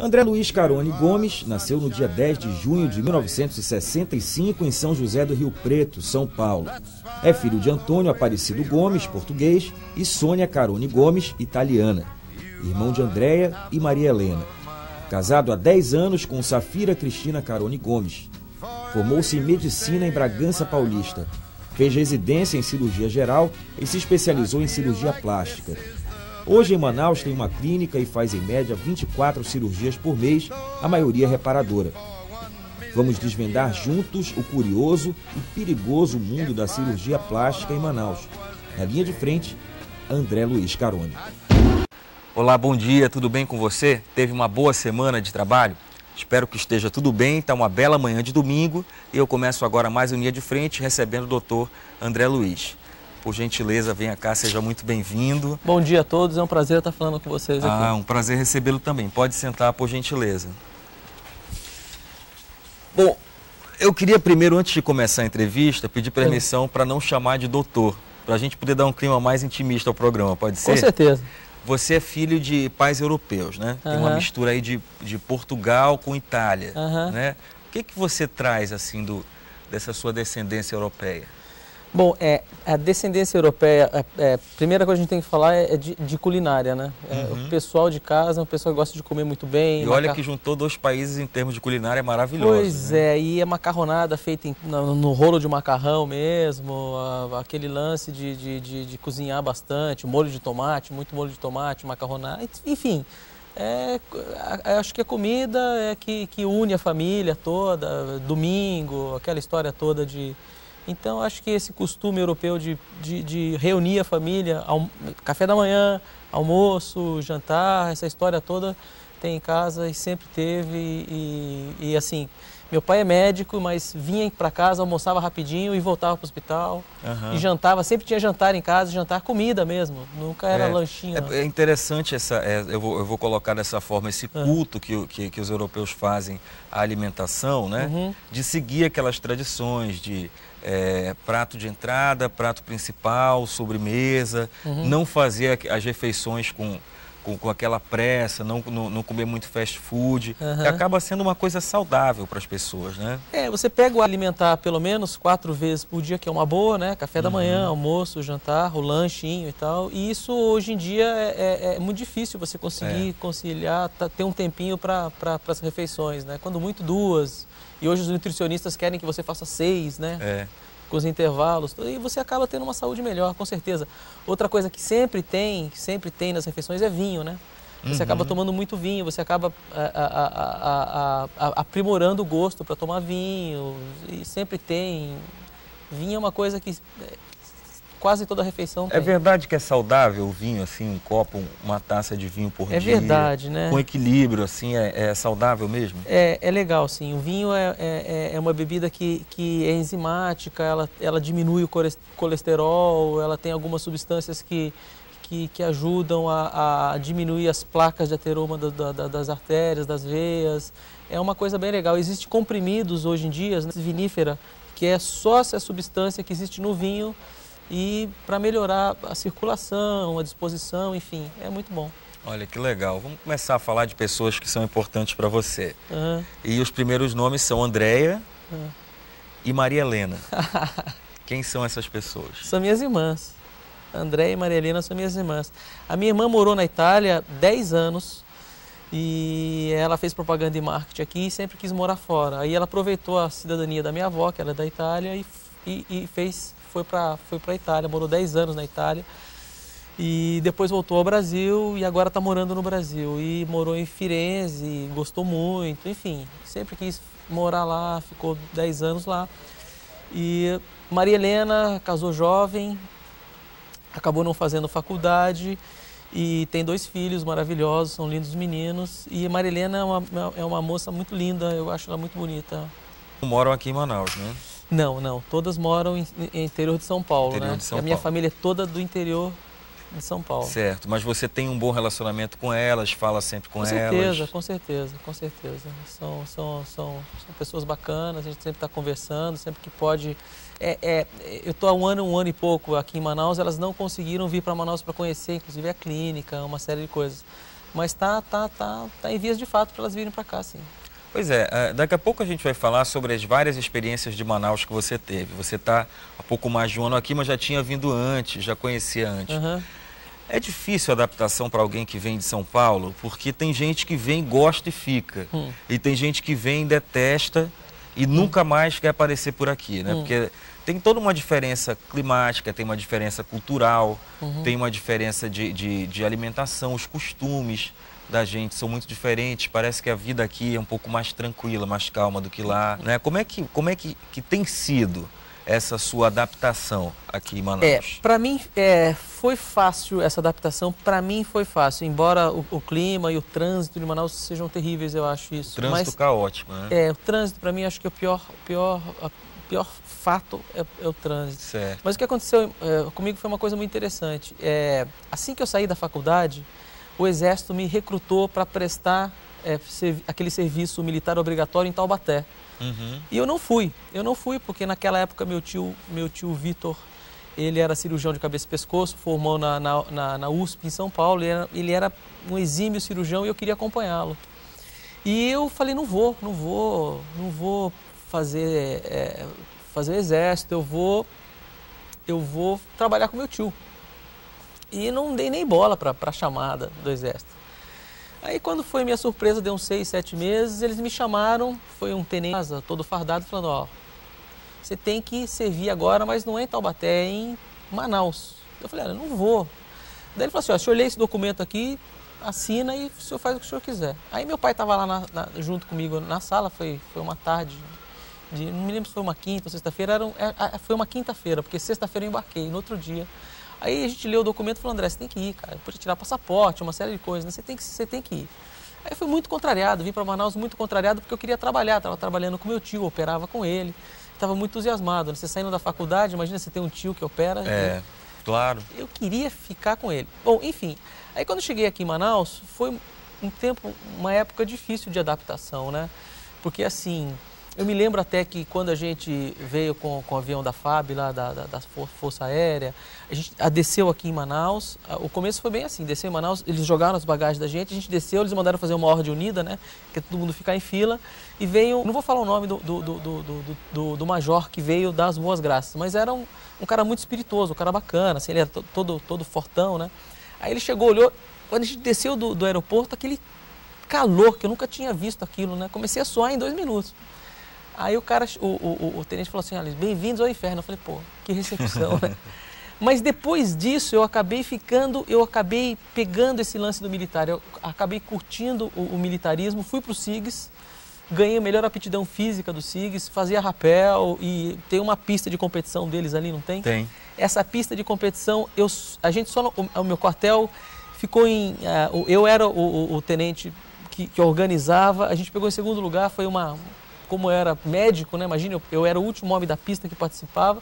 André Luiz Carone Gomes nasceu no dia 10 de junho de 1965 em São José do Rio Preto, São Paulo. É filho de Antônio Aparecido Gomes, português, e Sônia Carone Gomes, italiana. Irmão de Andréia e Maria Helena. Casado há 10 anos com Safira Cristina Carone Gomes. Formou-se em medicina em Bragança Paulista. Fez residência em cirurgia geral e se especializou em cirurgia plástica. Hoje em Manaus tem uma clínica e faz em média 24 cirurgias por mês, a maioria reparadora. Vamos desvendar juntos o curioso e perigoso mundo da cirurgia plástica em Manaus. Na linha de frente, André Luiz Carone. Olá, bom dia, tudo bem com você? Teve uma boa semana de trabalho? Espero que esteja tudo bem, está uma bela manhã de domingo e eu começo agora mais um Linha de Frente recebendo o doutor André Luiz. Por gentileza, venha cá, seja muito bem-vindo. Bom dia a todos, é um prazer estar falando com vocês aqui. Um prazer recebê-lo também. Pode sentar, por gentileza. Bom, eu queria primeiro, antes de começar a entrevista, pedir permissão para não chamar de doutor, para a gente poder dar um clima mais intimista ao programa, pode ser? Com certeza. Você é filho de pais europeus, né? Tem uma mistura aí de Portugal com Itália, né? O que você traz, assim, dessa sua descendência europeia? Bom, a descendência europeia, a primeira coisa que a gente tem que falar é de culinária, né? O pessoal de casa é um pessoal que gosta de comer muito bem. E olha que juntou dois países em termos de culinária maravilhosos. Pois né? E é macarronada feita no rolo de macarrão mesmo, aquele lance de cozinhar bastante, molho de tomate, muito molho de tomate, macarronada, enfim. Acho que a comida é que une a família toda, domingo, aquela história toda de... Então, acho que esse costume europeu de reunir a família, café da manhã, almoço, jantar, essa história toda tem em casa e sempre teve. E assim, meu pai é médico, mas vinha para casa, almoçava rapidinho e voltava para o hospital. E jantava, sempre tinha jantar em casa, jantar comida mesmo, nunca era lanchinho. É interessante eu vou colocar dessa forma, esse culto que os europeus fazem à alimentação, né? De seguir aquelas tradições de... prato de entrada, prato principal, sobremesa, não fazer as refeições com aquela pressa, não comer muito fast food, que acaba sendo uma coisa saudável para as pessoas, né? Você pega o alimentar pelo menos 4 vezes por dia, que é uma boa, né? Café da manhã, almoço, jantar, o lanchinho e tal. E isso hoje em dia é muito difícil você conseguir conciliar, ter um tempinho para as refeições, né? Quando muito 2. E hoje os nutricionistas querem que você faça 6, né? Com os intervalos, e você acaba tendo uma saúde melhor, com certeza. Outra coisa que sempre tem nas refeições é vinho, né? Você acaba tomando muito vinho, você acaba aprimorando o gosto para tomar vinho, e sempre tem. Vinho é uma coisa que quase toda refeição tem. É verdade que é saudável o vinho, assim, um copo, uma taça de vinho por dia? É verdade, né? Com equilíbrio, assim, é saudável mesmo? É legal, sim. O vinho é uma bebida que é enzimática, ela diminui o colesterol, ela tem algumas substâncias que ajudam a diminuir as placas de ateroma das artérias, das veias. É uma coisa bem legal. Existem comprimidos hoje em dia, né, vinífera, que é só essa substância que existe no vinho, e para melhorar a circulação, a disposição, enfim, é muito bom. Olha que legal. Vamos começar a falar de pessoas que são importantes para você. E os primeiros nomes são Andréia e Maria Helena. Quem são essas pessoas? São minhas irmãs. Andréia e Maria Helena são minhas irmãs. A minha irmã morou na Itália 10 anos e ela fez propaganda e marketing aqui e sempre quis morar fora. Aí ela aproveitou a cidadania da minha avó, que era da Itália, e foi para a Itália, morou 10 anos na Itália e depois voltou ao Brasil e agora está morando no Brasil. E morou em Firenze, gostou muito, enfim, sempre quis morar lá, ficou 10 anos lá. E Maria Helena casou jovem, acabou não fazendo faculdade e tem 2 filhos maravilhosos, são lindos meninos. E Maria Helena é uma moça muito linda, eu acho ela muito bonita. Moram aqui em Manaus, né? Não. Todas moram em interior de São Paulo, interior né? de São a minha Paulo. família é toda do interior de São Paulo. Certo, mas você tem um bom relacionamento com elas, fala sempre com elas? Com certeza. São pessoas bacanas, a gente sempre está conversando, sempre que pode. Eu estou há um ano e pouco aqui em Manaus, elas não conseguiram vir para Manaus para conhecer, inclusive a clínica, uma série de coisas. Mas tá em vias de fato para elas virem para cá, sim. Pois é, daqui a pouco a gente vai falar sobre as várias experiências de Manaus que você teve. Você está há pouco mais de um ano aqui, mas já tinha vindo antes, já conhecia antes. Uhum. É difícil a adaptação para alguém que vem de São Paulo, porque tem gente que vem, gosta e fica. E tem gente que vem, detesta e nunca mais quer aparecer por aqui, né? Porque tem toda uma diferença climática, tem uma diferença cultural, tem uma diferença de alimentação, os costumes da gente são muito diferentes. Parece que a vida aqui é um pouco mais tranquila, mais calma do que lá, né? Como é que tem sido essa sua adaptação aqui em Manaus? Para mim foi fácil essa adaptação, para mim foi fácil, embora o clima e o trânsito de Manaus sejam terríveis, eu acho isso. O trânsito caótico, né? O trânsito para mim acho que o pior fato é o trânsito. Certo. Mas o que aconteceu comigo foi uma coisa muito interessante. Assim que eu saí da faculdade, o Exército me recrutou para prestar aquele serviço militar obrigatório em Taubaté. E eu não fui porque naquela época meu tio Vitor, ele era cirurgião de cabeça e pescoço, formou na USP em São Paulo, ele era um exímio cirurgião e eu queria acompanhá-lo. E eu falei, não vou fazer o Exército, eu vou trabalhar com meu tio. E não dei nem bola para a chamada do Exército. Aí quando foi minha surpresa, deu uns 6, 7 meses, eles me chamaram, foi um tenente todo fardado, falando, ó, você tem que servir agora, mas não é em Taubaté, é em Manaus. Eu falei, olha, não vou. Daí ele falou assim, ó, se eu ler esse documento aqui, assina e o senhor faz o que o senhor quiser. Aí meu pai estava lá junto comigo na sala, foi uma tarde, não me lembro se foi uma quinta ou sexta-feira, foi uma quinta-feira, porque sexta-feira eu embarquei, no outro dia. Aí a gente leu o documento e falou, André, você tem que ir, cara, pode tirar passaporte, uma série de coisas, né? Você tem que ir. Aí eu fui muito contrariado, vim para Manaus muito contrariado porque eu queria trabalhar, estava trabalhando com meu tio, operava com ele, estava muito entusiasmado, né? Você saindo da faculdade, imagina você ter um tio que opera. Claro. Eu queria ficar com ele. Bom, enfim, aí quando eu cheguei aqui em Manaus, foi uma época difícil de adaptação, né? Porque assim, eu me lembro até que quando a gente veio com o avião da FAB, lá da Força Aérea, a gente desceu aqui em Manaus, o começo foi bem assim, desceu em Manaus, eles jogaram as bagagens da gente, a gente desceu, eles mandaram fazer uma ordem unida, né, que é todo mundo ficar em fila, e veio, não vou falar o nome do major que veio das Boas Graças, mas era um cara muito espirituoso, um cara bacana, assim, ele era todo fortão, né, aí ele chegou, olhou, quando a gente desceu do aeroporto, aquele calor, que eu nunca tinha visto aquilo, né, comecei a suar em 2 minutos. Aí o cara, o tenente falou assim, olha, bem-vindos ao inferno. Eu falei, pô, que recepção, né? Mas depois disso eu acabei pegando esse lance do militar, eu acabei curtindo o militarismo, fui para o SIGS, ganhei a melhor aptidão física do SIGS, fazia rapel e tem uma pista de competição deles ali, não tem? Tem. Essa pista de competição, a gente só, o meu quartel ficou eu era o tenente que organizava, a gente pegou em segundo lugar, como eu era médico, né? Imagina, eu era o último homem da pista que participava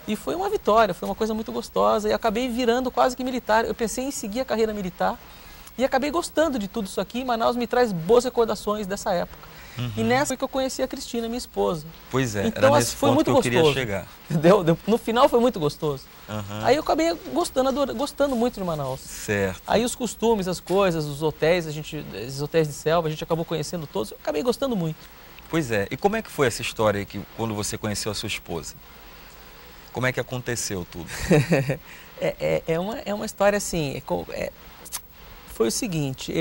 e foi uma vitória, foi uma coisa muito gostosa e acabei virando quase que militar. Eu pensei em seguir a carreira militar e acabei gostando de tudo isso aqui. E Manaus me traz boas recordações dessa época. E nessa foi que eu conheci a Cristina, minha esposa. Pois é, então, era nesse foi ponto muito que eu gostoso. queria chegar. Entendeu? No final foi muito gostoso. Aí eu acabei gostando muito de Manaus. Certo. Aí os costumes, as coisas, os hotéis, esses hotéis de selva, a gente acabou conhecendo todos, eu acabei gostando muito. Pois é, e como é que foi essa história que quando você conheceu a sua esposa? Como é que aconteceu tudo? É uma história assim, foi o seguinte,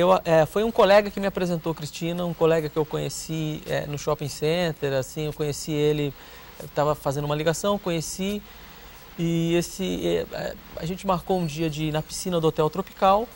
foi um colega que me apresentou Cristina, um colega que eu conheci no shopping center, assim, eu conheci ele, estava fazendo uma ligação, conheci, e a gente marcou um dia de ir na piscina do Hotel Tropical,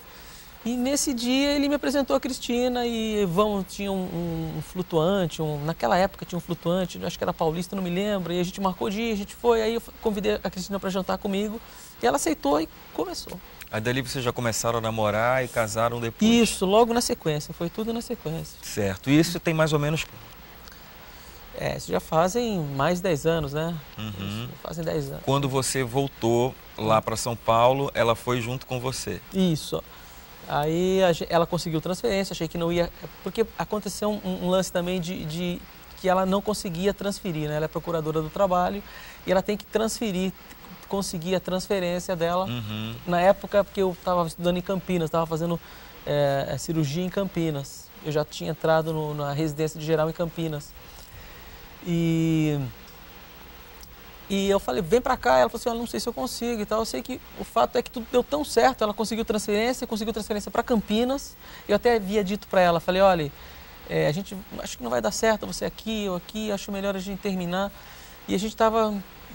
e nesse dia ele me apresentou a Cristina e tinha um flutuante, naquela época tinha um flutuante, acho que era paulista, não me lembro, e a gente marcou o dia, a gente foi, aí eu convidei a Cristina para jantar comigo, e ela aceitou e começou. Aí dali vocês já começaram a namorar e casaram depois? Isso, logo na sequência, foi tudo na sequência. Certo, e isso tem mais ou menos... Isso já fazem mais de 10 anos, né? Isso, fazem 10 anos. Quando você voltou lá para São Paulo, ela foi junto com você? Isso. Aí ela conseguiu transferência, achei que não ia... Porque aconteceu um lance também de que ela não conseguia transferir, né? Ela é procuradora do trabalho e ela tem que transferir, conseguir a transferência dela. Na época, porque eu estava estudando em Campinas, estava fazendo cirurgia em Campinas. Eu já tinha entrado na residência de geral em Campinas. E eu falei, vem pra cá. Ela falou assim, olha, não sei se eu consigo e tal. Eu sei que o fato é que tudo deu tão certo. Ela conseguiu transferência para Campinas. Eu até havia dito para ela, falei, olha, a gente acho que não vai dar certo você aqui ou aqui, acho melhor a gente terminar. E a gente estava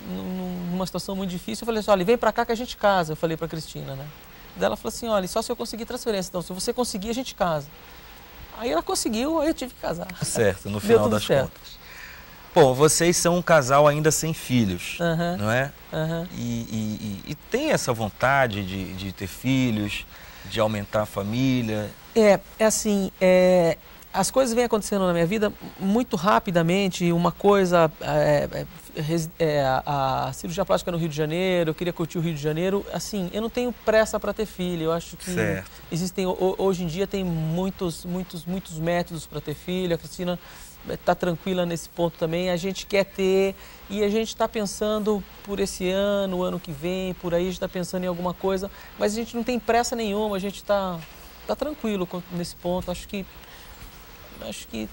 numa situação muito difícil. Eu falei assim, olha, vem pra cá que a gente casa. Eu falei pra Cristina, né? Daí ela falou assim, olha, só se eu conseguir transferência. Então, se você conseguir, a gente casa. Aí ela conseguiu, aí eu tive que casar. Certo, no final das contas. Bom, vocês são um casal ainda sem filhos, não é? E tem essa vontade de ter filhos, de aumentar a família? Assim, as coisas vêm acontecendo na minha vida muito rapidamente. Uma coisa, a cirurgia plástica no Rio de Janeiro, eu queria curtir o Rio de Janeiro. Assim, eu não tenho pressa para ter filho. Eu acho que existem, hoje em dia tem muitos métodos para ter filho. A Cristina está tranquila nesse ponto também. A gente quer ter e a gente está pensando por esse ano, o ano que vem, por aí a gente está pensando em alguma coisa, mas a gente não tem pressa nenhuma, a gente está tranquilo nesse ponto. Acho que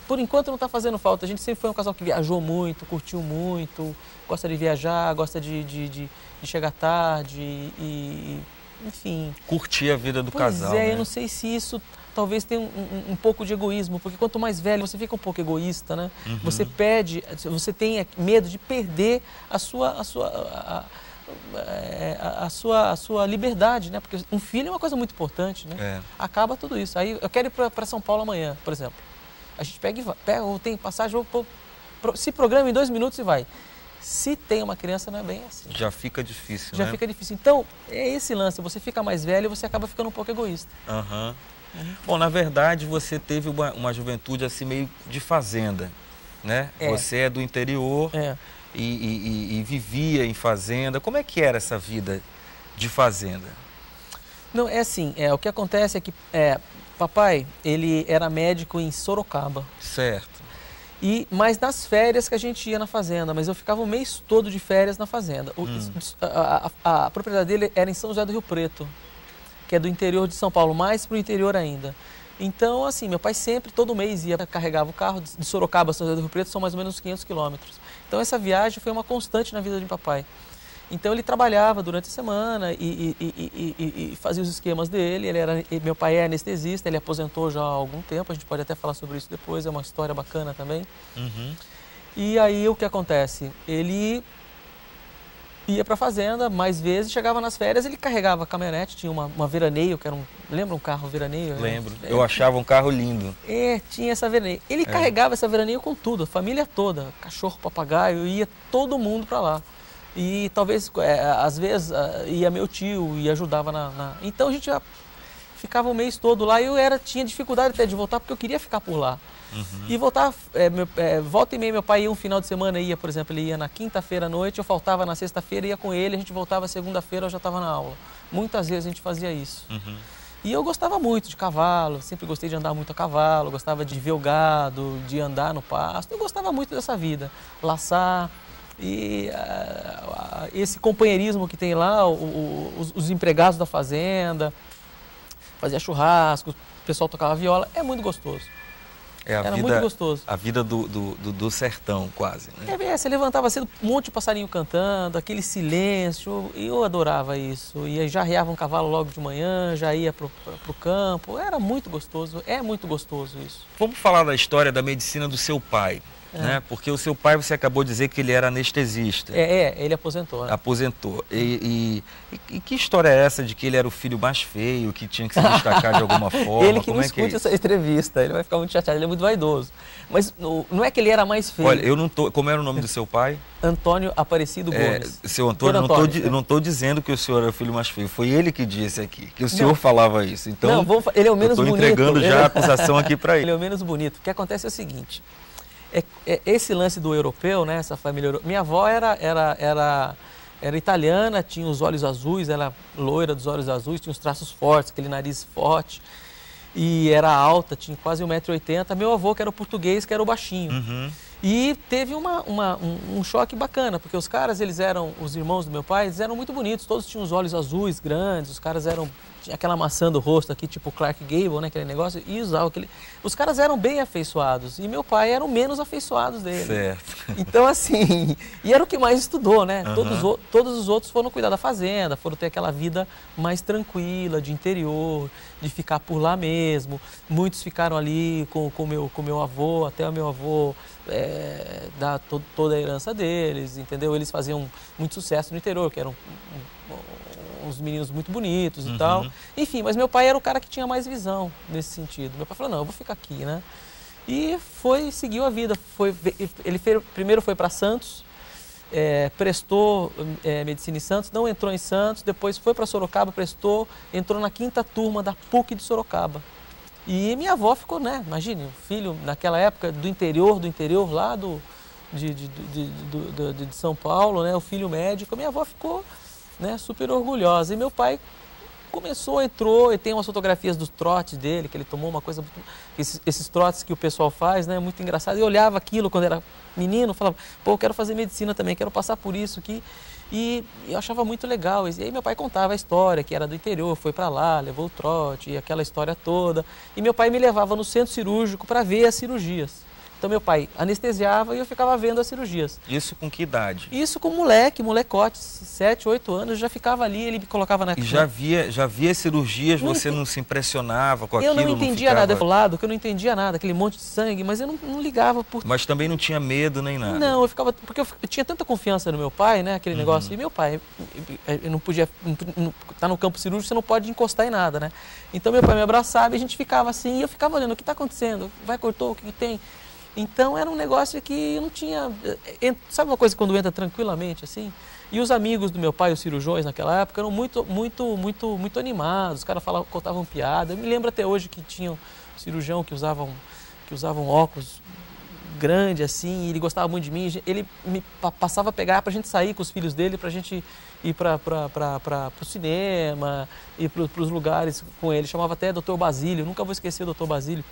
por enquanto não está fazendo falta. A gente sempre foi um casal que viajou muito, curtiu muito, gosta de viajar, gosta de chegar tarde e enfim. Curtir a vida do casal, né? Eu não sei se isso talvez tenha um pouco de egoísmo, porque quanto mais velho você fica um pouco egoísta, né? Você tem medo de perder a sua liberdade, né? Porque um filho é uma coisa muito importante, né? Acaba tudo isso. Aí eu quero ir para São Paulo amanhã, por exemplo. A gente pega, tem passagem, se programa em 2 minutos e vai. Se tem uma criança, não é bem assim. Já fica difícil, Já fica difícil. Então, é esse lance, você fica mais velho e você acaba ficando um pouco egoísta. Bom, na verdade, você teve uma juventude assim meio de fazenda, né? Você é do interior e vivia em fazenda. Como é que era essa vida de fazenda? Não, é assim, o que acontece é que papai, ele era médico em Sorocaba. Certo. Mas nas férias que a gente ia na fazenda, mas eu ficava o mês todo de férias na fazenda. A propriedade dele era em São José do Rio Preto, que é do interior de São Paulo, mais para o interior ainda. Então, assim, meu pai sempre, todo mês, carregava o carro de Sorocaba a São José do Rio Preto, são mais ou menos 500 quilômetros. Então, essa viagem foi uma constante na vida de papai. Então, ele trabalhava durante a semana e fazia os esquemas dele. Meu pai é anestesista, ele aposentou já há algum tempo, a gente pode até falar sobre isso depois, é uma história bacana também. E aí, o que acontece? Ele ia para a fazenda mais vezes, chegava nas férias, ele carregava a caminhonete, tinha uma veraneio, que era lembra um carro veraneio? Lembro, eu achava um carro lindo. Tinha essa veraneio. Ele carregava essa veraneio com tudo, a família toda, cachorro, papagaio, ia todo mundo para lá. E talvez, às vezes, ia meu tio e ajudava Então a gente já ficava o mês todo lá e eu tinha dificuldade até de voltar porque eu queria ficar por lá. E voltar, volta e meia, meu pai ia um final de semana, por exemplo, ele ia na quinta-feira à noite, eu faltava na sexta-feira, ia com ele, a gente voltava segunda-feira, eu já estava na aula. Muitas vezes a gente fazia isso. E eu gostava muito de cavalo, sempre gostei de andar muito a cavalo, gostava de ver o gado, de andar no pasto, eu gostava muito dessa vida, laçar. E esse companheirismo que tem lá, os empregados da fazenda, fazia churrasco, o pessoal tocava viola, é muito gostoso. Era muito gostoso. A vida do sertão, quase. Né? Você levantava cedo, um monte de passarinho cantando, aquele silêncio, e eu adorava isso. E já arriava um cavalo logo de manhã, já ia pro campo, era muito gostoso, é muito gostoso isso. Vamos falar da história da medicina do seu pai. Né? Porque o seu pai, você acabou de dizer que ele era anestesista. Ele aposentou. Né? Aposentou. E que história é essa de que ele era o filho mais feio, que tinha que se destacar de alguma forma? Ele que não escute essa entrevista, ele vai ficar muito chateado, ele é muito vaidoso. Mas não é que ele era mais feio. Olha, eu não tô... Como era o nome do seu pai? Antônio Aparecido Gomes. Seu Antônio, eu não estou dizendo que o senhor era o filho mais feio, foi ele que disse aqui, que o senhor falava isso. Então, ele é o menos bonito. Eu estou entregando já a acusação aqui para ele. Ele é o menos bonito. O que acontece é o seguinte... esse lance do europeu, né, essa família europeia. Minha avó era italiana, tinha os olhos azuis, ela loira dos olhos azuis, tinha os traços fortes, aquele nariz forte, e era alta, tinha quase 1,80 m. Meu avô, que era o português, que era o baixinho. E teve um choque bacana, porque os caras, os irmãos do meu pai, eles eram muito bonitos, todos tinham os olhos azuis grandes, os caras tinha aquela maçã do rosto aqui, tipo Clark Gable, né, aquele negócio, e usavam aquele... Os caras eram bem afeiçoados, e meu pai era o menos afeiçoado dele. Certo. Então, assim, e era o que mais estudou, né? Uhum. Todos os outros foram cuidar da fazenda, foram ter aquela vida mais tranquila, de interior, de ficar por lá mesmo. Muitos ficaram ali com meu avô, até o meu avô dar toda a herança deles, entendeu? Eles faziam muito sucesso no interior, que eram uns meninos muito bonitos e tal. Enfim, mas meu pai era o cara que tinha mais visão nesse sentido. Meu pai falou, não, eu vou ficar aqui, né? E seguiu a vida. Primeiro foi para Santos, prestou medicina em Santos, não entrou em Santos, depois foi para Sorocaba, prestou, entrou na 5ª turma da PUC de Sorocaba. E minha avó ficou, né? Imagine, o filho naquela época do interior lá de São Paulo, né? O filho médico, minha avó ficou, né, super orgulhosa. E meu pai entrou, e tem umas fotografias dos trotes dele, que ele tomou uma coisa, esses trotes que o pessoal faz, né, muito engraçado. Eu olhava aquilo quando era menino, falava, pô, eu quero fazer medicina também, quero passar por isso aqui. E eu achava muito legal. E aí meu pai contava a história, que era do interior, foi para lá, levou o trote, e aquela história toda. E meu pai me levava no centro cirúrgico para ver as cirurgias. Então meu pai anestesiava e eu ficava vendo as cirurgias. Isso com que idade? Isso com molecote, 7, 8 anos, eu já ficava ali, ele me colocava na... E já via as cirurgias, você não se impressionava com aquilo? Eu não entendia nada, eu lado que eu não entendia nada, aquele monte de sangue, mas eu não ligava por... Mas também não tinha medo nem nada? Não, eu ficava, porque eu tinha tanta confiança no meu pai, né, aquele negócio, e meu pai, eu não podia, tá no campo cirúrgico, você não pode encostar em nada, né? Então meu pai me abraçava e a gente ficava assim, e eu ficava olhando, o que está acontecendo? Vai, cortou, o que tem? Então era um negócio que não tinha... Sabe uma coisa quando entra tranquilamente assim? E os amigos do meu pai, os cirurgiões naquela época, eram muito animados. Os caras contavam piada. Eu me lembro até hoje que tinha um cirurgião que usavam óculos grande assim, e ele gostava muito de mim. Ele me passava a pegar pra gente sair com os filhos dele, pra gente ir para o cinema, ir para os lugares com ele. Chamava até Dr. Basílio, nunca vou esquecer o Dr. Basílio.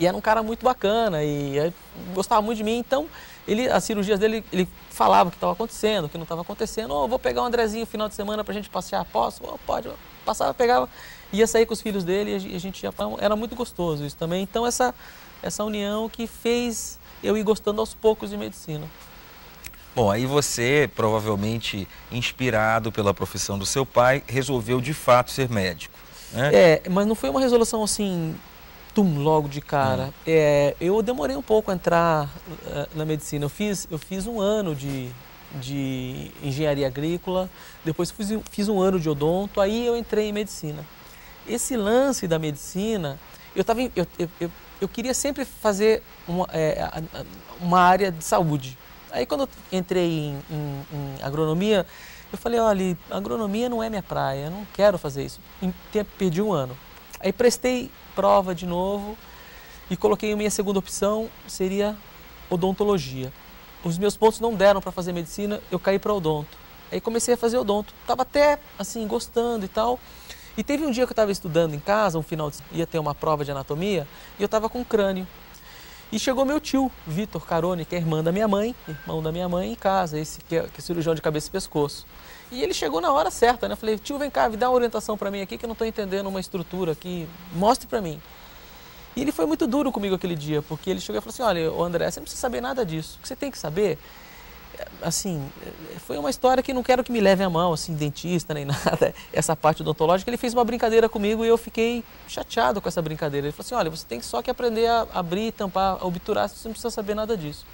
E era um cara muito bacana e gostava muito de mim, então as cirurgias dele, ele falava o que estava acontecendo, o que não estava acontecendo. Oh, vou pegar o Andrezinho no final de semana pra gente passear, posso? Oh, pode. Passava, pegava, ia sair com os filhos dele e a gente ia pra... Era muito gostoso isso também. Então essa união que fez eu ir gostando aos poucos de medicina. Bom, aí você, provavelmente inspirado pela profissão do seu pai, resolveu de fato ser médico, né? Mas não foi uma resolução assim... logo de cara. Eu demorei um pouco a entrar na medicina. Eu fiz um ano de engenharia agrícola, depois fiz um ano de odonto, aí eu entrei em medicina. Esse lance da medicina, eu queria sempre fazer uma área de saúde. Aí quando eu entrei em agronomia, eu falei, olha, agronomia não é minha praia, eu não quero fazer isso. Perdi um ano. Aí prestei prova de novo e coloquei a minha segunda opção, seria odontologia. Os meus pontos não deram para fazer medicina, eu caí para odonto. Aí comecei a fazer odonto, estava até assim, gostando e tal. E teve um dia que eu estava estudando em casa, ia ter uma prova de anatomia, e eu estava com crânio. E chegou meu tio, Vitor Carone, que é irmão da minha mãe, em casa, esse que é cirurgião de cabeça e pescoço. E ele chegou na hora certa, né? Eu falei, tio, vem cá, me dá uma orientação para mim aqui, que eu não estou entendendo uma estrutura aqui, mostre para mim. E ele foi muito duro comigo aquele dia, porque ele chegou e falou assim, olha, André, você não precisa saber nada disso. O que você tem que saber, assim, foi uma história que não quero que me leve a mão, assim, dentista nem nada, essa parte odontológica. Ele fez uma brincadeira comigo e eu fiquei chateado com essa brincadeira. Ele falou assim, olha, você tem só que aprender a abrir, tampar, obturar, você não precisa saber nada disso.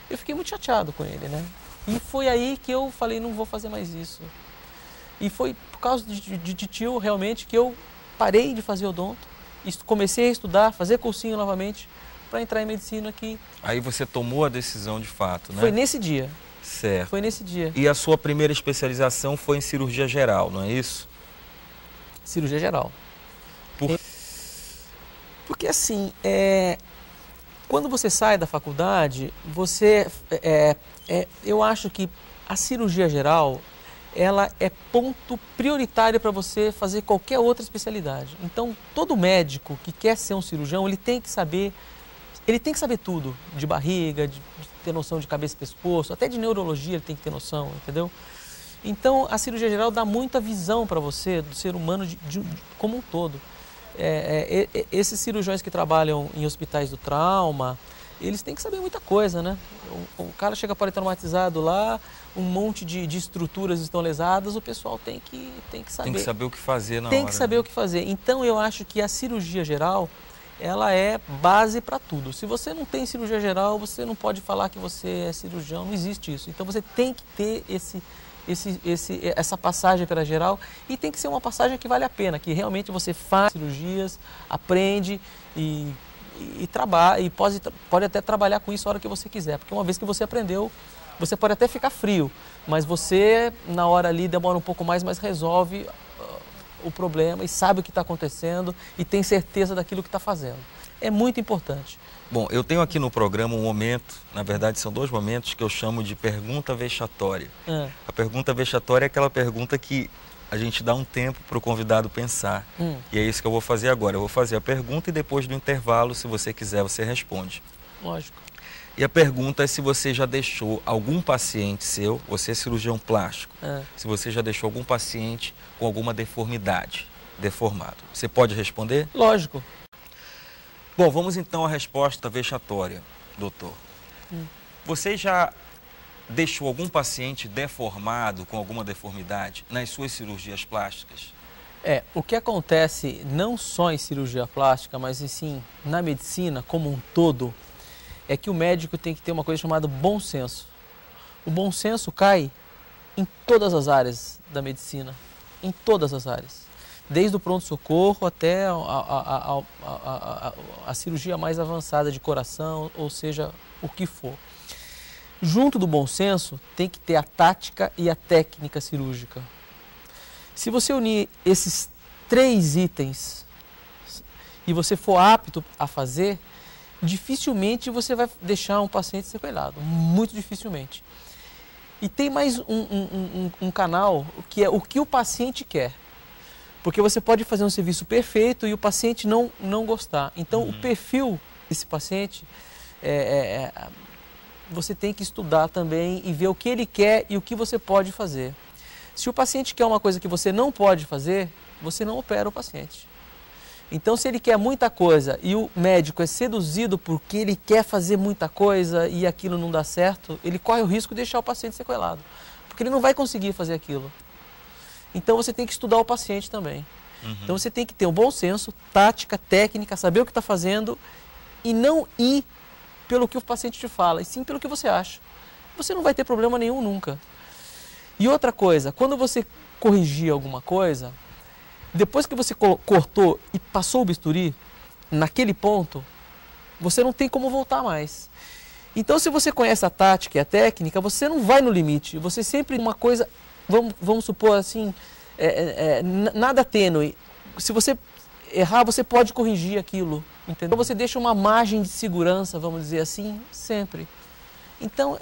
Eu fiquei muito chateado com ele, né? E foi aí que eu falei, não vou fazer mais isso. E foi por causa de tio, realmente, que eu parei de fazer odonto, comecei a estudar, fazer cursinho novamente, para entrar em medicina aqui. Aí você tomou a decisão de fato, né? Foi nesse dia. Certo. Foi nesse dia. E a sua primeira especialização foi em cirurgia geral, não é isso? Cirurgia geral. Porque assim, quando você sai da faculdade, eu acho que a cirurgia geral, ela é ponto prioritário para você fazer qualquer outra especialidade. Então, todo médico que quer ser um cirurgião, ele tem que saber ele tem que saber tudo, de barriga, de ter noção de cabeça e pescoço, até de neurologia ele tem que ter noção, entendeu? Então, a cirurgia geral dá muita visão para você do ser humano como um todo. Esses cirurgiões que trabalham em hospitais do trauma, eles têm que saber muita coisa, né? O cara chega politraumatizado lá, um monte de estruturas estão lesadas, o pessoal tem que saber. Tem que saber o que fazer na hora. Tem que saber o que fazer. Então, eu acho que a cirurgia geral, ela é base para tudo. Se você não tem cirurgia geral, você não pode falar que você é cirurgião, não existe isso. Então, você tem que ter essa passagem pela geral e tem que ser uma passagem que vale a pena, que realmente você faz cirurgias, aprende e trabalha, e pode até trabalhar com isso a hora que você quiser, porque uma vez que você aprendeu, você pode até ficar frio, mas você na hora ali demora um pouco mais, mas resolve o problema e sabe o que está acontecendo e tem certeza daquilo que está fazendo. É muito importante. Bom, eu tenho aqui no programa um momento, na verdade são 2 momentos que eu chamo de pergunta vexatória. A pergunta vexatória é aquela pergunta que a gente dá um tempo para o convidado pensar. E é isso que eu vou fazer agora. Eu vou fazer a pergunta e depois do intervalo, se você quiser, você responde. Lógico. E a pergunta é se você já deixou algum paciente seu, você é cirurgião plástico, se você já deixou algum paciente com alguma deformidade, deformado. Você pode responder? Lógico. Bom, vamos então à resposta vexatória, doutor. Você já deixou algum paciente deformado, com alguma deformidade, nas suas cirurgias plásticas? O que acontece não só em cirurgia plástica, mas sim na medicina como um todo, é que o médico tem que ter uma coisa chamada bom senso. O bom senso cai em todas as áreas da medicina, em todas as áreas. Desde o pronto-socorro até a cirurgia mais avançada de coração, ou seja, o que for. Junto do bom senso, tem que ter a tática e a técnica cirúrgica. Se você unir esses 3 itens e você for apto a fazer, dificilmente você vai deixar um paciente sequelado, muito dificilmente. E tem mais um canal, que é o que o paciente quer. Porque você pode fazer um serviço perfeito e o paciente não gostar. Então, o perfil desse paciente, você tem que estudar também e ver o que ele quer e o que você pode fazer. Se o paciente quer uma coisa que você não pode fazer, você não opera o paciente. Então, se ele quer muita coisa e o médico é seduzido porque ele quer fazer muita coisa e aquilo não dá certo, ele corre o risco de deixar o paciente sequelado. Porque ele não vai conseguir fazer aquilo. Então, você tem que estudar o paciente também. Então, você tem que ter um bom senso, tática, técnica, saber o que está fazendo e não ir pelo que o paciente te fala, e sim pelo que você acha. Você não vai ter problema nenhum nunca. E outra coisa, quando você corrigir alguma coisa, depois que você cortou e passou o bisturi, naquele ponto, você não tem como voltar mais. Então, se você conhece a tática e a técnica, você não vai no limite. Você sempre uma coisa, vamos supor assim, nada tênue. Se você errar, você pode corrigir aquilo. Entendeu? Então, você deixa uma margem de segurança, vamos dizer assim, sempre. Então,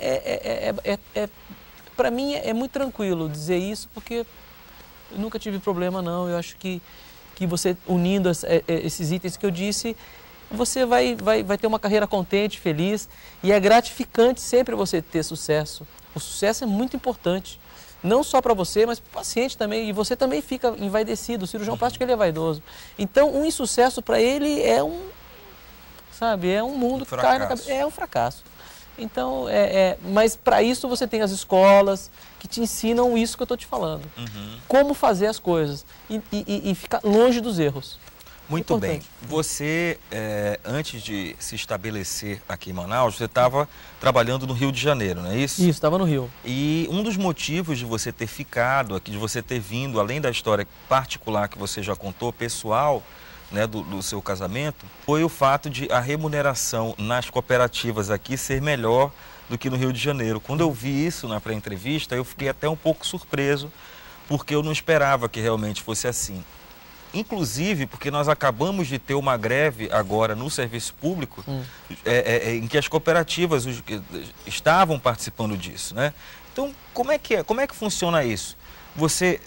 para mim é muito tranquilo dizer isso, porque eu nunca tive problema não. Eu acho que você unindo esses itens que eu disse, você vai ter uma carreira contente, feliz, e é gratificante sempre você ter sucesso. O sucesso é muito importante, não só para você, mas para o paciente também, e você também fica envaidecido. O cirurgião plástico, ele é vaidoso. Então, um insucesso para ele é um mundo que cai na cabeça, é um fracasso. Então, mas para isso você tem as escolas que te ensinam isso que eu estou te falando. Como fazer as coisas e ficar longe dos erros. Muito bem. Você, antes de se estabelecer aqui em Manaus, você estava trabalhando no Rio de Janeiro, não é isso? Isso, estava no Rio. E um dos motivos de você ter ficado aqui, de você ter vindo, além da história particular que você já contou, pessoal, né, do seu casamento, foi o fato de a remuneração nas cooperativas aqui ser melhor do que no Rio de Janeiro. Quando eu vi isso na pré-entrevista, eu fiquei até um pouco surpreso, porque eu não esperava que realmente fosse assim. Inclusive porque nós acabamos de ter uma greve agora no serviço público, em que as cooperativas estavam participando disso, né? Então, como é que funciona isso? Você,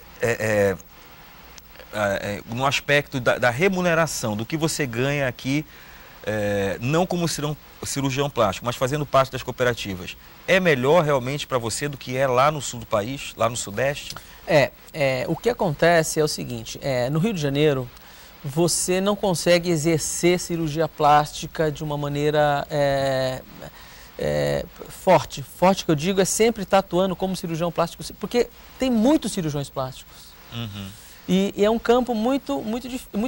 no aspecto da remuneração, do que você ganha aqui não como cirurgião plástico, mas fazendo parte das cooperativas, é melhor realmente para você do que é lá no sul do país, lá no Sudeste? O que acontece é o seguinte, no Rio de Janeiro, você não consegue exercer cirurgia plástica de uma maneira forte. Forte que eu digo é sempre estar atuando como cirurgião plástico, porque tem muitos cirurgiões plásticos. Uhum. E é um campo muito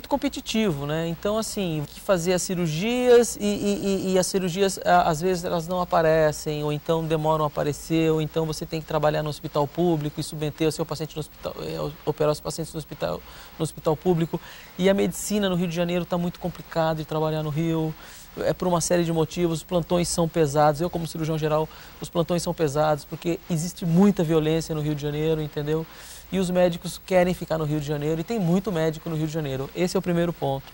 competitivo, né? Então, assim, que fazer as cirurgias e as cirurgias, às vezes, elas não aparecem, ou então demoram a aparecer, ou então você tem que trabalhar no hospital público e submeter o seu paciente no hospital, operar os pacientes no hospital público. E a medicina no Rio de Janeiro está muito complicado de trabalhar no Rio, por uma série de motivos. Os plantões são pesados. Eu, como cirurgião geral, os plantões são pesados, porque existe muita violência no Rio de Janeiro, entendeu? E os médicos querem ficar no Rio de Janeiro, e tem muito médico no Rio de Janeiro. Esse é o primeiro ponto.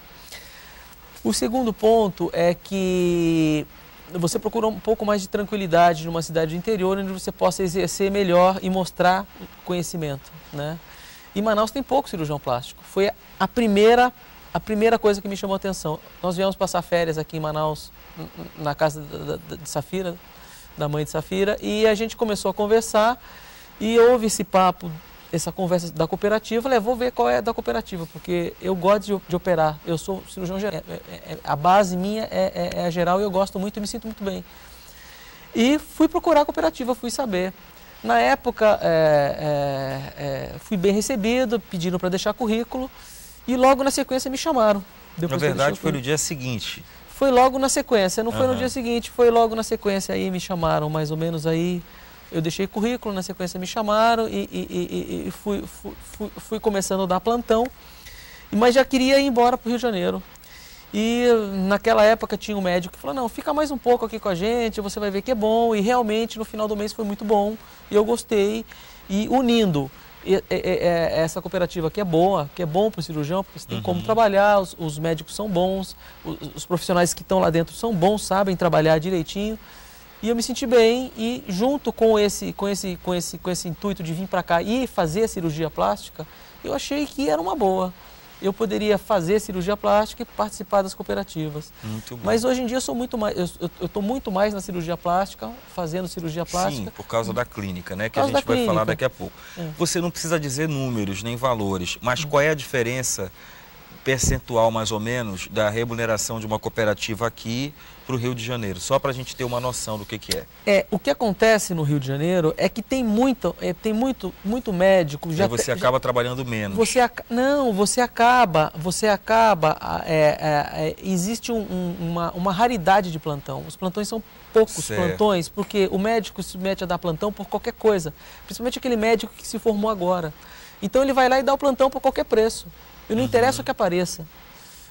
O segundo ponto é que você procura um pouco mais de tranquilidade numa cidade do interior, onde você possa exercer melhor e mostrar conhecimento, né? E Manaus tem pouco cirurgião plástico. Foi a primeira coisa que me chamou a atenção. Nós viemos passar férias aqui em Manaus, na casa de Safira, da mãe de Safira, e a gente começou a conversar e houve esse papo, essa conversa da cooperativa. Falei, vou ver qual é da cooperativa, porque eu gosto de operar, eu sou cirurgião geral, a base minha é a geral e eu gosto muito e me sinto muito bem. E fui procurar a cooperativa, fui saber. Na época, fui bem recebido, pediram para deixar currículo e logo na sequência me chamaram. Na verdade, foi no dia seguinte. Foi logo na sequência, não foi no dia seguinte, foi logo na sequência, aí me chamaram, mais ou menos aí. Eu deixei currículo, na sequência me chamaram e fui começando a dar plantão, mas já queria ir embora para o Rio de Janeiro. E naquela época tinha um médico que falou, não, fica mais um pouco aqui com a gente, você vai ver que é bom. E realmente no final do mês foi muito bom, e eu gostei. E unindo essa cooperativa que é boa, que é bom para o cirurgião, porque você tem como trabalhar, os médicos são bons, os profissionais que estão lá dentro são bons, sabem trabalhar direitinho. E eu me senti bem, e junto com esse intuito de vir para cá e fazer a cirurgia plástica, eu achei que era uma boa. Eu poderia fazer cirurgia plástica e participar das cooperativas. Muito bom. Mas hoje em dia eu sou muito mais, eu estou muito mais na cirurgia plástica, fazendo cirurgia plástica. Sim, por causa da clínica, né? Que a gente vai falar daqui a pouco. Você não precisa dizer números nem valores, mas qual é a diferença percentual, mais ou menos, da remuneração de uma cooperativa aqui para o Rio de Janeiro? Só para a gente ter uma noção do que é. O que acontece no Rio de Janeiro é que tem muito médico. E você acaba trabalhando menos. Existe uma raridade de plantão. Os plantões são poucos plantões, porque o médico se mete a dar plantão por qualquer coisa. Principalmente aquele médico que se formou agora. Então ele vai lá e dá o plantão por qualquer preço. E não interessa o que apareça.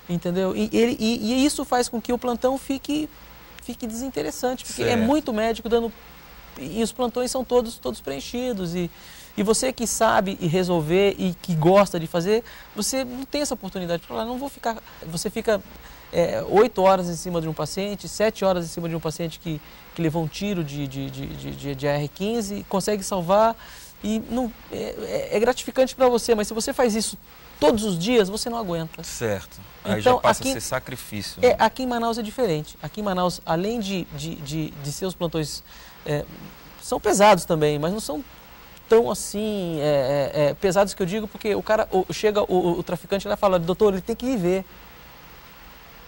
Entendeu? E isso faz com que o plantão fique desinteressante, porque é muito médico dando... E os plantões são todos preenchidos. E você que sabe resolver e que gosta de fazer, você não tem essa oportunidade de falar, não vou ficar... Você fica 8 horas em cima de um paciente, 7 horas em cima de um paciente que levou um tiro de AR-15, consegue salvar, e não, é gratificante para você, mas se você faz isso todos os dias, você não aguenta. Certo. Aí então, já passa a ser sacrifício. Né? Aqui em Manaus é diferente. Aqui em Manaus, além de seus plantões, são pesados também, mas não são tão assim, pesados que eu digo, porque o cara, chega o traficante lá e fala, doutor, ele tem que viver.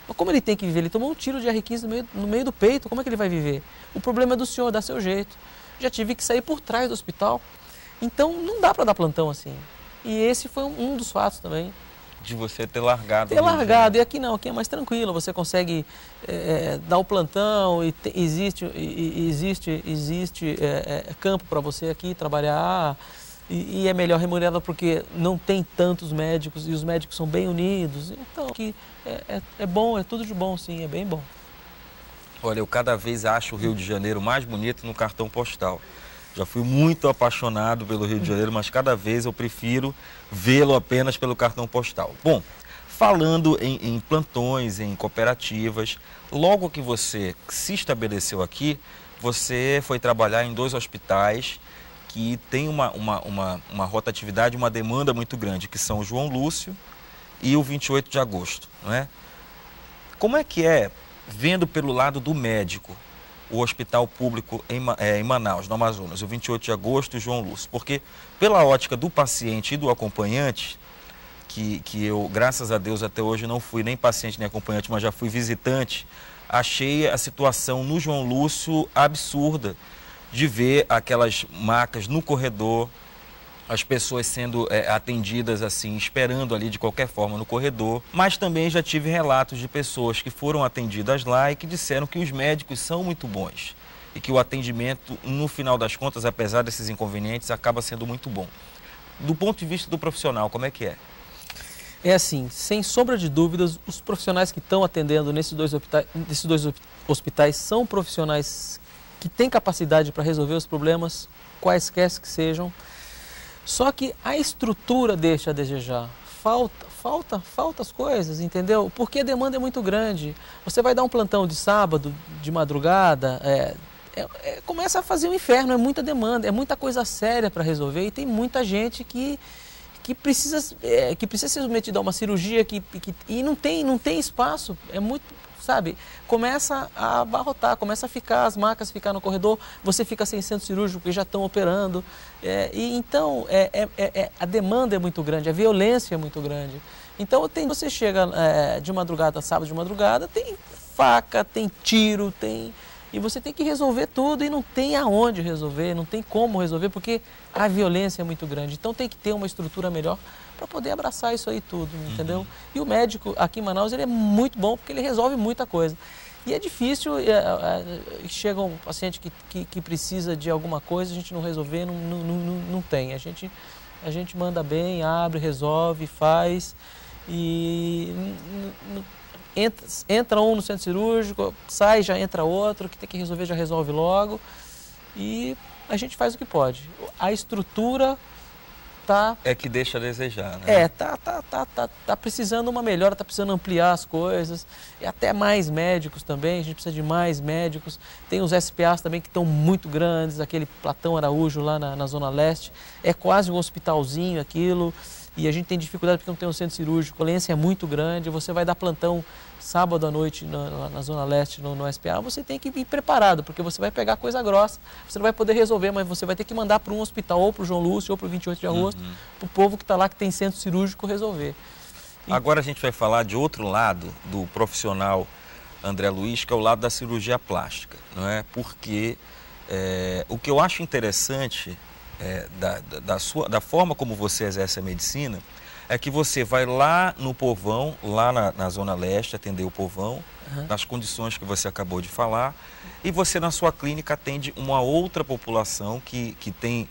Mas como ele tem que viver? Ele tomou um tiro de AR-15 no meio do peito, como é que ele vai viver? O problema é do senhor, dá seu jeito. Já tive que sair por trás do hospital, então não dá para dar plantão assim. E esse foi um dos fatos também. De você ter largado. E aqui não, aqui é mais tranquilo, você consegue dar o plantão, e existe campo para você aqui trabalhar, e é melhor remunerado porque não tem tantos médicos e os médicos são bem unidos. Então aqui é bom, é tudo de bom, sim, é bem bom. Olha, eu cada vez acho o Rio de Janeiro mais bonito no cartão postal. Já fui muito apaixonado pelo Rio de Janeiro, mas cada vez eu prefiro vê-lo apenas pelo cartão postal. Bom, falando em plantões, em cooperativas, logo que você se estabeleceu aqui, você foi trabalhar em 2 hospitais que têm uma rotatividade, uma demanda muito grande, que são o João Lúcio e o 28 de agosto, não é? Como é que é, para um cirurgião, trabalhar em 2 hospitais? Você tem que ter uma rotina muito grande, você tem que ter uma demanda muito grande, que são o João Lúcio e o 28 de agosto, não é? Como é que é, para um cirurgião, trabalhar em 2 hospitais? Você tem que ter uma rotina muito grande, você tem que ter uma demanda muito grande, que são o João Lúcio e o 28 de agosto, não é? Como é que é, vendo pelo lado do médico, o hospital público em Manaus, no Amazonas, o 28 de agosto, João Lúcio. Porque pela ótica do paciente e do acompanhante, que eu, graças a Deus, até hoje não fui nem paciente nem acompanhante, mas já fui visitante, achei a situação no João Lúcio absurda de ver aquelas macas no corredor, as pessoas sendo atendidas assim, esperando ali de qualquer forma no corredor. Mas também já tive relatos de pessoas que foram atendidas lá e que disseram que os médicos são muito bons e que o atendimento, no final das contas, apesar desses inconvenientes, acaba sendo muito bom. Do ponto de vista do profissional, como é que é? É assim, sem sombra de dúvidas, os profissionais que estão atendendo nesses dois hospitais são profissionais que têm capacidade para resolver os problemas, quaisquer que sejam. Só que a estrutura deixa a desejar, falta as coisas, entendeu? Porque a demanda é muito grande. Você vai dar um plantão de sábado, de madrugada, começa a fazer um inferno, é muita demanda, é muita coisa séria para resolver e tem muita gente que precisa ser submetida a uma cirurgia e não tem espaço, é muito... Sabe, começa a abarrotar, começa a ficar, as macas ficar no corredor, você fica sem centro cirúrgico porque já estão operando. Então, a demanda é muito grande, a violência é muito grande. Então, você chega de madrugada, sábado de madrugada, tem faca, tem tiro, e você tem que resolver tudo e não tem aonde resolver, não tem como resolver porque a violência é muito grande. Então, tem que ter uma estrutura melhor para poder abraçar isso aí tudo, entendeu? E o médico aqui em Manaus, ele é muito bom porque ele resolve muita coisa. E é difícil, chega um paciente que precisa de alguma coisa, a gente não resolver, não tem. A gente manda bem, abre, resolve, faz e entra um no centro cirúrgico, sai, já entra outro, que tem que resolver, já resolve logo e a gente faz o que pode. A estrutura... É que deixa a desejar, né? Tá precisando uma melhora, tá precisando ampliar as coisas, e até mais médicos também, a gente precisa de mais médicos. Tem os SPAs também que estão muito grandes, aquele Platão Araújo lá na Zona Leste, é quase um hospitalzinho aquilo, e a gente tem dificuldade porque não tem um centro cirúrgico, a violência é muito grande, você vai dar plantão sábado à noite na Zona Leste, no SPA, você tem que ir preparado, porque você vai pegar coisa grossa, você não vai poder resolver, mas você vai ter que mandar para um hospital, ou para o João Lúcio, ou para o 28 de agosto, para o povo que está lá, que tem centro cirúrgico, resolver. Agora a gente vai falar de outro lado do profissional André Luiz, que é o lado da cirurgia plástica, não é? Porque o que eu acho interessante da forma como você exerce a medicina, é que você vai lá no povão, lá na Zona Leste, atender o povão, nas condições que você acabou de falar, e você na sua clínica atende uma outra população que tem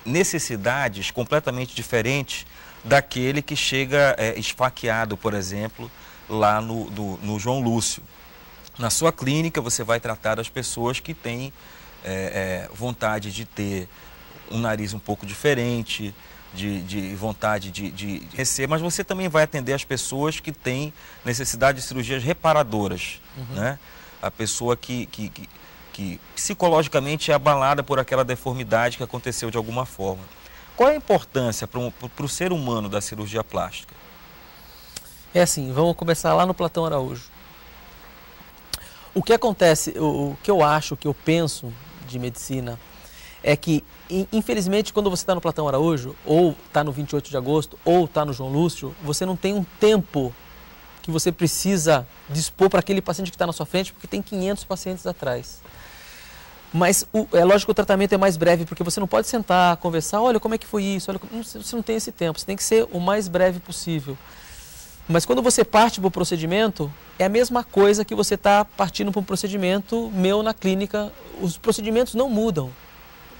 necessidades completamente diferentes daquele que chega esfaqueado, por exemplo, lá no João Lúcio. Na sua clínica você vai tratar as pessoas que têm vontade de ter um nariz um pouco diferente, de vontade de receber, mas você também vai atender as pessoas que têm necessidade de cirurgias reparadoras, né? A pessoa que psicologicamente é abalada por aquela deformidade que aconteceu de alguma forma. Qual é a importância para o ser humano da cirurgia plástica? É assim, vamos começar lá no Platão Araújo. O que acontece, o que eu acho, o que eu penso de medicina, é que, infelizmente, quando você está no Platão Araújo, ou está no 28 de agosto, ou está no João Lúcio, você não tem um tempo que você precisa dispor para aquele paciente que está na sua frente, porque tem 500 pacientes atrás. Mas é lógico que o tratamento é mais breve, porque você não pode sentar, conversar, olha como é que foi isso, olha, você não tem esse tempo, você tem que ser o mais breve possível. Mas quando você parte para o procedimento, é a mesma coisa que você está partindo para um procedimento meu na clínica, os procedimentos não mudam.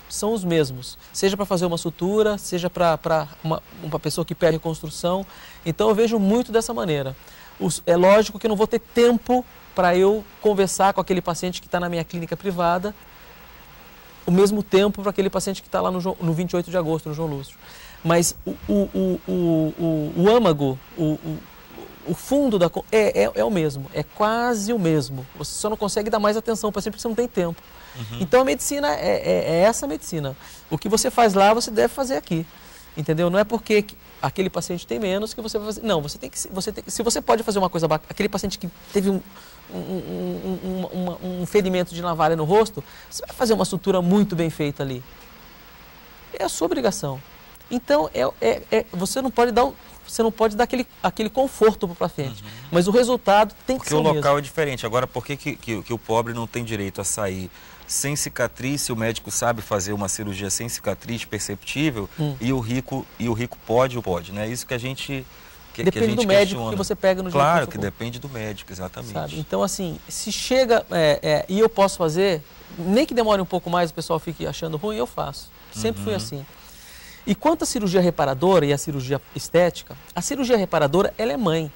São os mesmos, seja para fazer uma sutura, seja para uma pessoa que pede reconstrução. Então eu vejo muito dessa maneira. É lógico que eu não vou ter tempo para eu conversar com aquele paciente que está na minha clínica privada, o mesmo tempo para aquele paciente que está lá no 28 de agosto, no João Lúcio. Mas o âmago, o fundo é o mesmo, é quase o mesmo. Você só não consegue dar mais atenção para o paciente porque você não tem tempo. Então a medicina é essa medicina. O que você faz lá, você deve fazer aqui. Entendeu? Não é porque aquele paciente tem menos que você vai fazer. Não, você tem que, se você pode fazer uma coisa bacana, aquele paciente que teve um ferimento de navalha no rosto, você vai fazer uma sutura muito bem feita ali. É a sua obrigação. Então, você não pode dar aquele conforto para o paciente, mas o resultado tem que ser o mesmo. Porque o local é diferente. Agora, por que o pobre não tem direito a sair sem cicatriz, se o médico sabe fazer uma cirurgia sem cicatriz perceptível, e o rico pode, né? Isso que a gente depende do médico que você pega no dia. Claro que depende do médico, exatamente. Sabe? Então, assim, se chega e eu posso fazer, nem que demore um pouco mais, o pessoal fique achando ruim, eu faço. Sempre fui assim. E quanto à cirurgia reparadora e à cirurgia estética, a cirurgia reparadora, ela é mãe.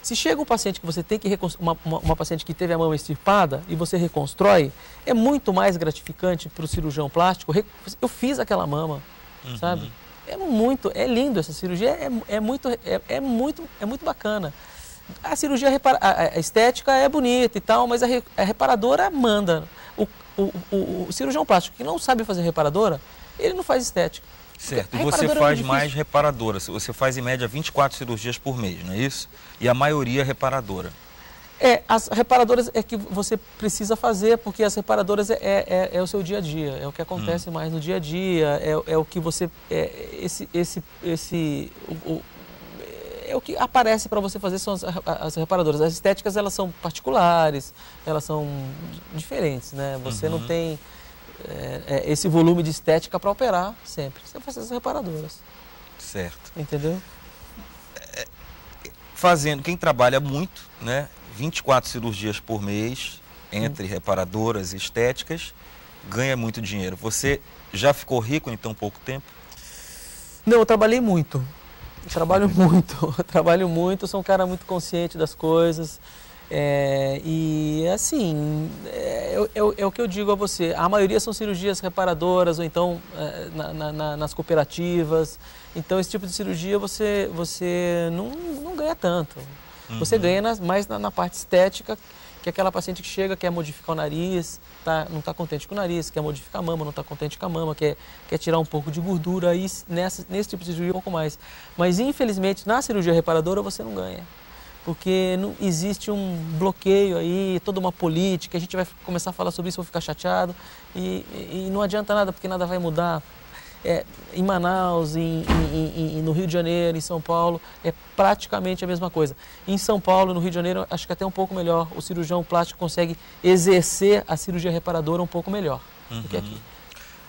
Se chega um paciente que você tem que uma paciente que teve a mama extirpada e você reconstrói, é muito mais gratificante para o cirurgião plástico. Eu fiz aquela mama, sabe? É lindo essa cirurgia, é muito bacana. A cirurgia a estética é bonita e tal, mas a reparadora manda. O cirurgião plástico que não sabe fazer reparadora, ele não faz estética. Certo, e você faz mais reparadora, você faz em média 24 cirurgias por mês, não é isso? E a maioria é reparadora. As reparadoras é que você precisa fazer, porque as reparadoras é o seu dia a dia, é o que acontece mais no dia a dia, é o que você, é o que aparece para você fazer, são as reparadoras. As estéticas, elas são particulares, elas são diferentes, né? Você não tem esse volume de estética para operar sempre. Você faz as reparadoras. Certo. Entendeu? Quem trabalha muito, né? 24 cirurgias por mês, entre reparadoras e estéticas, ganha muito dinheiro. Você já ficou rico em tão pouco tempo? Não, eu trabalhei muito. Trabalho muito, sou um cara muito consciente das coisas. E assim, é o que eu digo a você, a maioria são cirurgias reparadoras ou então nas cooperativas. Então esse tipo de cirurgia você não ganha tanto. Você ganha mais na parte estética, que é aquela paciente que chega, quer modificar o nariz, não está contente com o nariz, quer modificar a mama, não está contente com a mama, quer tirar um pouco de gordura, aí nesse tipo de cirurgia um pouco mais. Mas infelizmente na cirurgia reparadora você não ganha. Porque não existe um bloqueio aí, toda uma política, a gente vai começar a falar sobre isso, vou ficar chateado, e não adianta nada, porque nada vai mudar. Em Manaus, no Rio de Janeiro, em São Paulo, é praticamente a mesma coisa. Em São Paulo, no Rio de Janeiro, acho que até um pouco melhor, o cirurgião plástico consegue exercer a cirurgia reparadora um pouco melhor do que aqui.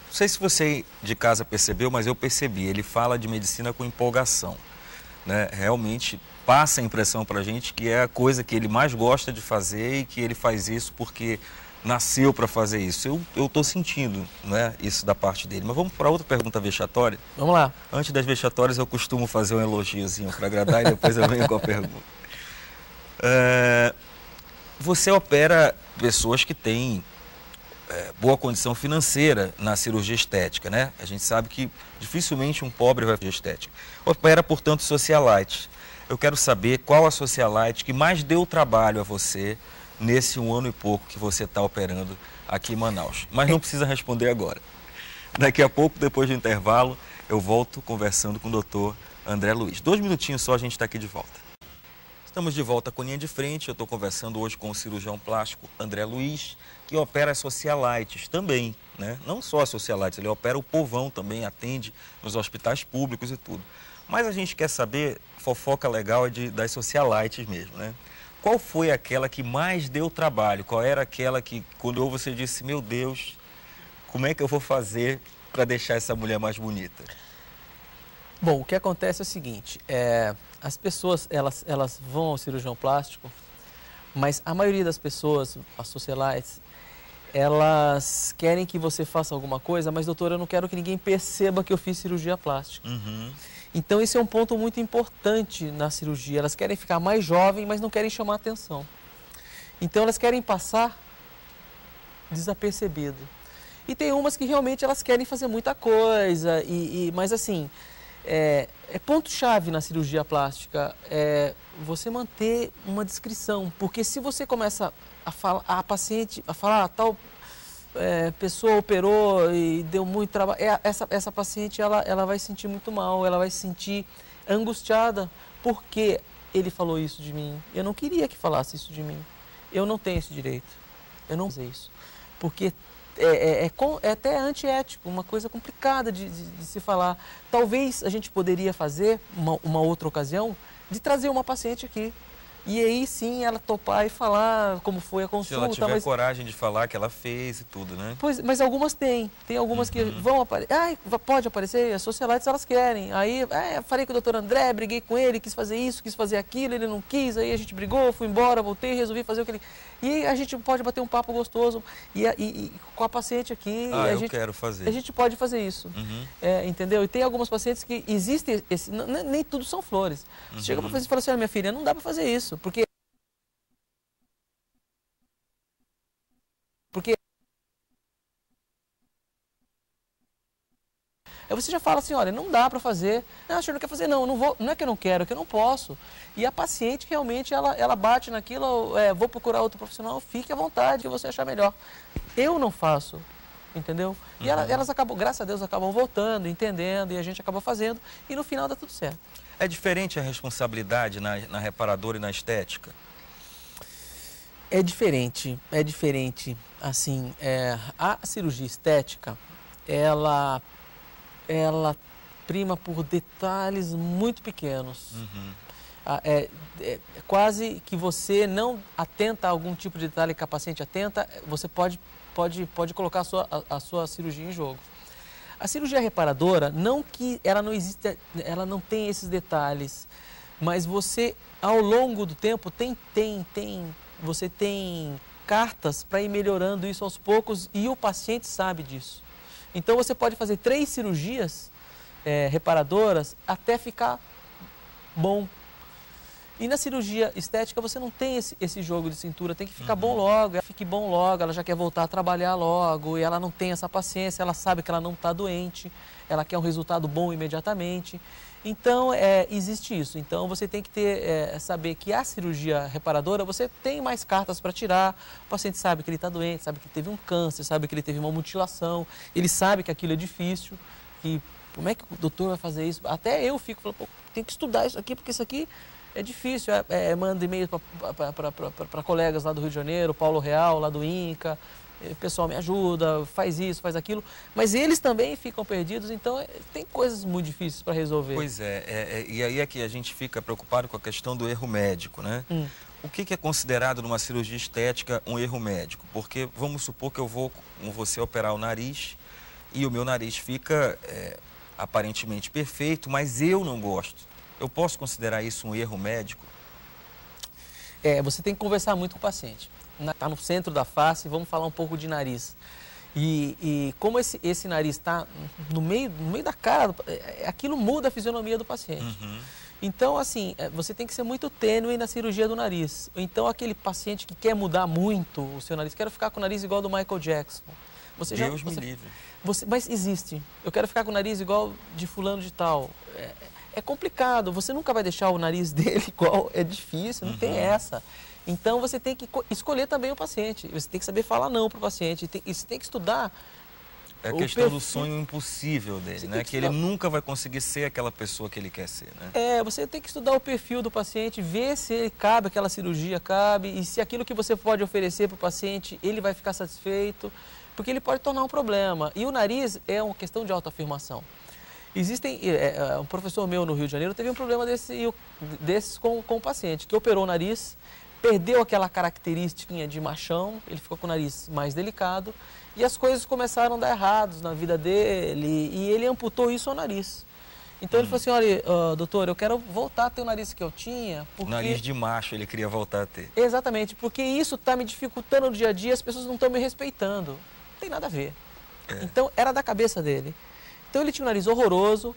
Não sei se você de casa percebeu, mas eu percebi, ele fala de medicina com empolgação, né? Realmente passa a impressão para a gente que é a coisa que ele mais gosta de fazer e que ele faz isso porque nasceu para fazer isso. Eu estou sentindo, né, isso da parte dele. Mas vamos para outra pergunta vexatória? Vamos lá. Antes das vexatórias eu costumo fazer um elogiozinho para agradar e depois eu venho com a pergunta. Você opera pessoas que têm boa condição financeira na cirurgia estética, né? A gente sabe que dificilmente um pobre vai fazer estética. Opera, portanto, socialite. Eu quero saber qual a socialite que mais deu trabalho a você nesse 1 ano e pouco que você está operando aqui em Manaus. Mas não precisa responder agora. Daqui a pouco, depois do intervalo, eu volto conversando com o doutor André Luiz. 2 minutinhos só, a gente está aqui de volta. Estamos de volta com Linha de Frente. Eu estou conversando hoje com o cirurgião plástico André Luiz, que opera as socialites também, né? Não só as socialites, ele opera o povão também, atende nos hospitais públicos e tudo. Mas a gente quer saber, fofoca legal das socialites mesmo, né? Qual foi aquela que mais deu trabalho? Qual era aquela que, quando você disse, meu Deus, como é que eu vou fazer para deixar essa mulher mais bonita? Bom, o que acontece é o seguinte, as pessoas, elas vão ao cirurgião plástico, mas a maioria das pessoas, as socialites, elas querem que você faça alguma coisa, mas doutor, eu não quero que ninguém perceba que eu fiz cirurgia plástica. Então esse é um ponto muito importante na cirurgia. Elas querem ficar mais jovem, mas não querem chamar atenção. Então elas querem passar desapercebido. E tem umas que realmente elas querem fazer muita coisa, mas assim, ponto-chave na cirurgia plástica é você manter uma discrição. Porque se você começa a falar, a paciente a falar tal, pessoa operou e deu muito trabalho. Essa paciente, ela vai sentir muito mal, ela vai se sentir angustiada, porque ele falou isso de mim. Eu não queria que falasse isso de mim. Eu não tenho esse direito. Eu não sei isso. Porque é até antiético, uma coisa complicada de se falar. Talvez a gente poderia fazer, uma outra ocasião, de trazer uma paciente aqui. E aí sim ela topar e falar como foi a consulta. Se ela tiver coragem de falar que ela fez e tudo, né? Pois, mas algumas têm. Tem algumas que vão aparecer. Pode aparecer, as socialites elas querem. Aí, falei com o doutor André, briguei com ele, quis fazer isso, quis fazer aquilo, ele não quis, aí a gente brigou, fui embora, voltei, resolvi fazer o que ele... E a gente pode bater um papo gostoso e com a paciente aqui... quero fazer. A gente pode fazer isso, entendeu? E tem algumas pacientes que existem, nem tudo são flores. Você chega para fazer e fala assim, olha, minha filha, não dá para fazer isso, porque aí você já fala assim, olha, não dá para fazer. Não, o senhor não quer fazer, não vou, não é que eu não quero, é que eu não posso. E a paciente realmente, ela bate naquilo, vou procurar outro profissional, fique à vontade, que você achar melhor. Eu não faço, entendeu? E elas acabam, graças a Deus, acabam voltando, entendendo, e a gente acaba fazendo, e no final dá tudo certo. É diferente a responsabilidade na reparadora e na estética? É diferente. Assim, a cirurgia estética, ela prima por detalhes muito pequenos. Quase que você não atenta a algum tipo de detalhe que a paciente atenta, você pode colocar a sua cirurgia em jogo. A cirurgia reparadora, não que ela não exista, ela não tem esses detalhes, mas você, ao longo do tempo, você tem cartas para ir melhorando isso aos poucos e o paciente sabe disso. Então você pode fazer 3 cirurgias reparadoras até ficar bom. E na cirurgia estética você não tem esse jogo de cintura, tem que ficar bom logo, ela fique bom logo, ela já quer voltar a trabalhar logo, e ela não tem essa paciência, ela sabe que ela não está doente, ela quer um resultado bom imediatamente. Então, existe isso. Então, você tem que saber que a cirurgia reparadora, você tem mais cartas para tirar, o paciente sabe que ele está doente, sabe que teve um câncer, sabe que ele teve uma mutilação, ele sabe que aquilo é difícil, que como é que o doutor vai fazer isso? Até eu fico falando, pô, tem que estudar isso aqui, porque isso aqui é difícil. Manda e-mail para colegas lá do Rio de Janeiro, Paulo Real, lá do INCA, pessoal, me ajuda, faz isso, faz aquilo, mas eles também ficam perdidos, então tem coisas muito difíceis para resolver. Pois e aí é que a gente fica preocupado com a questão do erro médico, né? O que é considerado numa cirurgia estética um erro médico? Porque vamos supor que eu vou com você operar o nariz e o meu nariz fica aparentemente perfeito, mas eu não gosto. Eu posso considerar isso um erro médico? Você tem que conversar muito com o paciente. Está no centro da face, vamos falar um pouco de nariz. E como esse nariz está no meio da cara, aquilo muda a fisionomia do paciente. Então, assim, você tem que ser muito tênue na cirurgia do nariz. Então, aquele paciente que quer mudar muito o seu nariz, quero ficar com o nariz igual do Michael Jackson. Deus me livre. Mas existe. Eu quero ficar com o nariz igual de fulano de tal. É complicado, você nunca vai deixar o nariz dele igual, é difícil, não tem essa. Então você tem que escolher também o paciente, você tem que saber falar não para o paciente, e você tem que estudar. É a questão do sonho impossível dele, né? Que ele nunca vai conseguir ser aquela pessoa que ele quer ser, né? Você tem que estudar o perfil do paciente, ver se ele cabe, aquela cirurgia cabe, e se aquilo que você pode oferecer para o paciente, ele vai ficar satisfeito, porque ele pode tornar um problema. E o nariz é uma questão de autoafirmação. Um professor meu no Rio de Janeiro teve um problema desses com o paciente, que operou o nariz, perdeu aquela característica de machão, ele ficou com o nariz mais delicado, e as coisas começaram a dar errados na vida dele, e ele amputou isso ao nariz. Então ele falou assim, olha, doutor, eu quero voltar a ter o nariz que eu tinha, porque... Nariz de macho ele queria voltar a ter. Exatamente, porque isso está me dificultando no dia a dia, as pessoas não estão me respeitando. Não tem nada a ver. Então era da cabeça dele. Então ele tinha um nariz horroroso,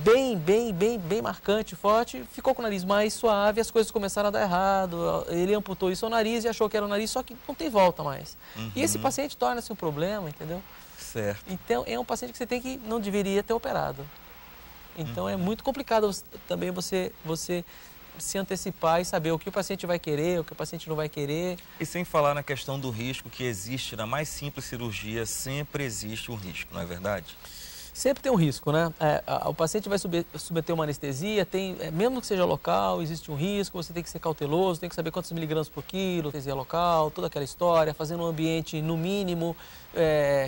bem marcante, forte, ficou com o nariz mais suave, as coisas começaram a dar errado, ele amputou isso ao nariz e achou que era o nariz, só que não tem volta mais. E esse paciente torna-se um problema, entendeu? Certo. Então é um paciente que você tem que, não deveria ter operado. Então é muito complicado também você se antecipar e saber o que o paciente vai querer, o que o paciente não vai querer. E sem falar na questão do risco que existe na mais simples cirurgia, sempre existe um risco, não é verdade? Sempre tem um risco, né? O paciente vai submeter uma anestesia, mesmo que seja local, existe um risco, você tem que ser cauteloso, tem que saber quantos miligramas por quilo, anestesia local, toda aquela história, fazendo um ambiente, no mínimo,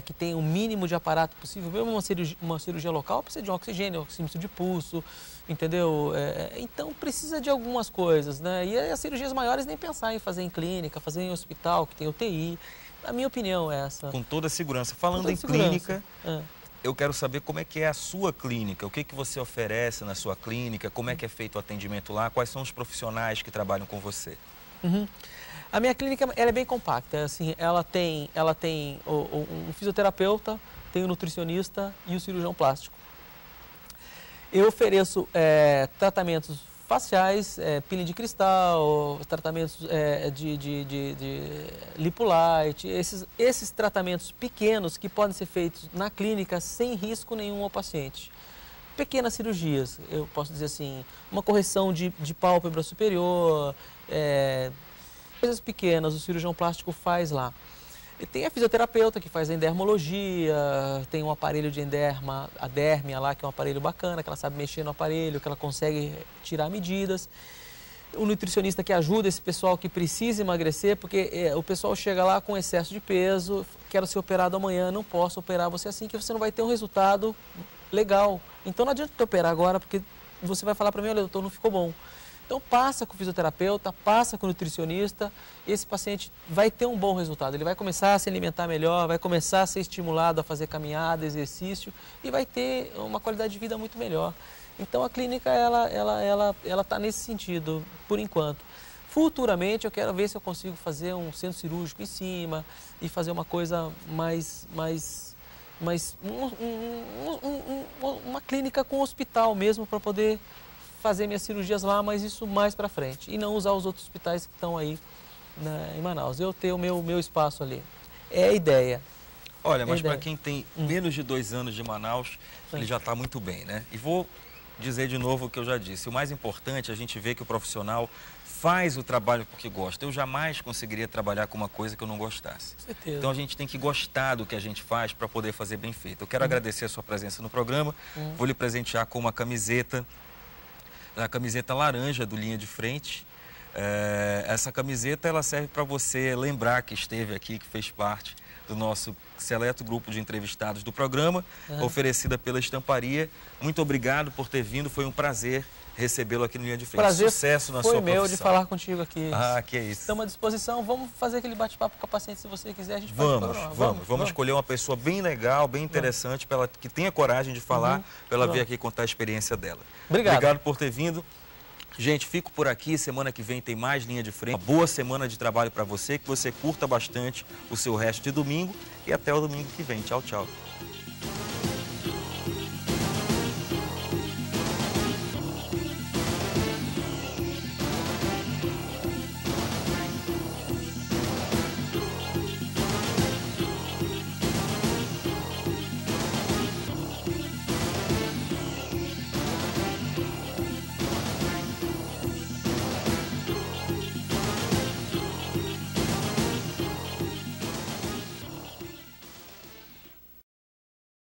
que tenha o mínimo de aparato possível. Mesmo uma cirurgia local precisa de oxigênio, oxímetro de pulso, entendeu? Então precisa de algumas coisas, né? E as cirurgias maiores nem pensar em fazer em clínica, fazer em hospital, que tem UTI. A minha opinião é essa. Com toda a segurança. Falando em clínica... Eu quero saber como é que é a sua clínica, o que você oferece na sua clínica, como é que é feito o atendimento lá, quais são os profissionais que trabalham com você. A minha clínica ela é bem compacta, assim, ela tem um fisioterapeuta, tem o nutricionista e o cirurgião plástico. Eu ofereço tratamentos faciais, peeling de cristal, tratamentos de lipolite, esses tratamentos pequenos que podem ser feitos na clínica sem risco nenhum ao paciente. Pequenas cirurgias, eu posso dizer assim, uma correção de pálpebra superior, coisas pequenas, o cirurgião plástico faz lá. E tem a fisioterapeuta que faz a endermologia, tem um aparelho de enderma, a dérmia lá, que é um aparelho bacana, que ela sabe mexer no aparelho, que ela consegue tirar medidas. O nutricionista que ajuda esse pessoal que precisa emagrecer, porque o pessoal chega lá com excesso de peso, quero ser operado amanhã, não posso operar você assim, que você não vai ter um resultado legal. Então não adianta te operar agora, porque você vai falar para mim, olha, doutor, não ficou bom. Então passa com o fisioterapeuta, passa com o nutricionista, esse paciente vai ter um bom resultado. Ele vai começar a se alimentar melhor, vai começar a ser estimulado a fazer caminhada, exercício e vai ter uma qualidade de vida muito melhor. Então a clínica ela está nesse sentido, por enquanto. Futuramente eu quero ver se eu consigo fazer um centro cirúrgico em cima e fazer uma coisa uma clínica com hospital mesmo para poder fazer minhas cirurgias lá, mas isso mais para frente. E não usar os outros hospitais que estão aí em Manaus. Eu ter o meu espaço ali. É a ideia. Olha, mas para quem tem menos de 2 anos de Manaus, ele já está muito bem, né? E vou dizer de novo o que eu já disse. O mais importante é a gente ver que o profissional faz o trabalho porque gosta. Eu jamais conseguiria trabalhar com uma coisa que eu não gostasse. Com certeza. Então a gente tem que gostar do que a gente faz para poder fazer bem feito. Eu quero agradecer a sua presença no programa. Vou lhe presentear com uma camiseta. A camiseta laranja do Linha de Frente. Essa camiseta ela serve para você lembrar que esteve aqui, que fez parte do nosso seleto grupo de entrevistados do programa, oferecida pela Estamparia. Muito obrigado por ter vindo, foi um prazer recebê-lo aqui no Linha de Frente. Prazer Sucesso na sua profissão. Foi meu de falar contigo aqui. Ah, que é isso. Estamos à disposição, vamos fazer aquele bate-papo com a paciente, se você quiser, a gente Vamos escolher uma pessoa bem legal, bem interessante, para ela que tenha coragem de falar, para ela vir aqui contar a experiência dela. Obrigado por ter vindo. Gente, fico por aqui, semana que vem tem mais Linha de Frente. Uma boa semana de trabalho para você, que você curta bastante o seu resto de domingo e até o domingo que vem. Tchau, tchau.